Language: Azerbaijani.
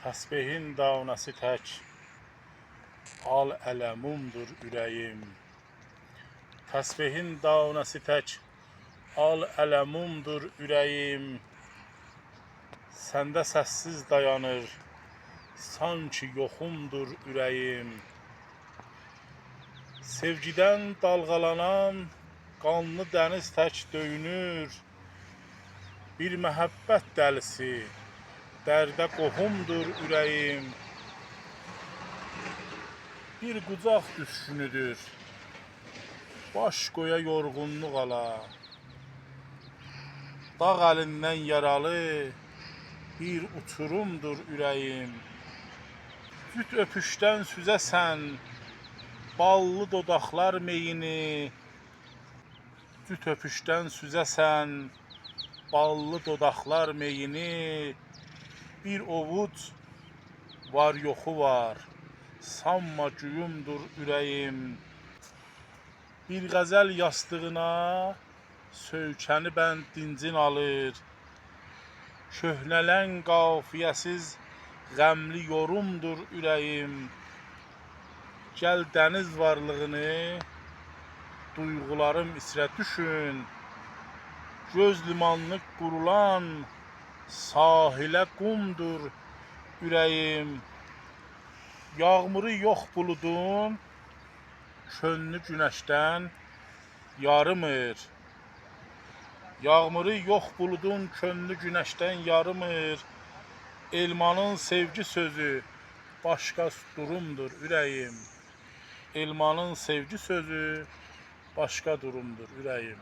Təsbehin davnası tək, al ələmumdur ürəyim. Təsbehin davnası tək, al ələmumdur ürəyim. Səndə səssiz dayanır, sanki yoxumdur ürəyim. Sevgidən dalğalanan qanlı dəniz tək döyünür. Bir məhəbbət dəlisi, dərdə qohumdur ürəyim. Bir qucaq düşkünüdür, baş qoya yorğunluq ala. Dağ əlindən yaralı, bir uçurumdur ürəyim. Cüt öpüşdən süzəsən, ballı dodaqlar meyini. Cüt öpüşdən süzəsən, ballı dodaqlar meyini. Bir ovuc var yoxu var, sanma güyümdür ürəyim. Bir qəzəl yastığına söykəni bənd dincin alır. Köhnələn qafiyəsiz qəmli yorumdur ürəyim. Gəl dəniz varlığını, duyğularım isrə düşün. Göz limanlı qurulan sahilə qumdur ürəyim. Yağmuru yox buludun, könlü günəşdən yarımır. Yağmuru yox buludun, könlü günəşdən yarımır. Elmanın sevgi sözü başqa durumdur ürəyim. Elmanın sevgi sözü başqa durumdur ürəyim.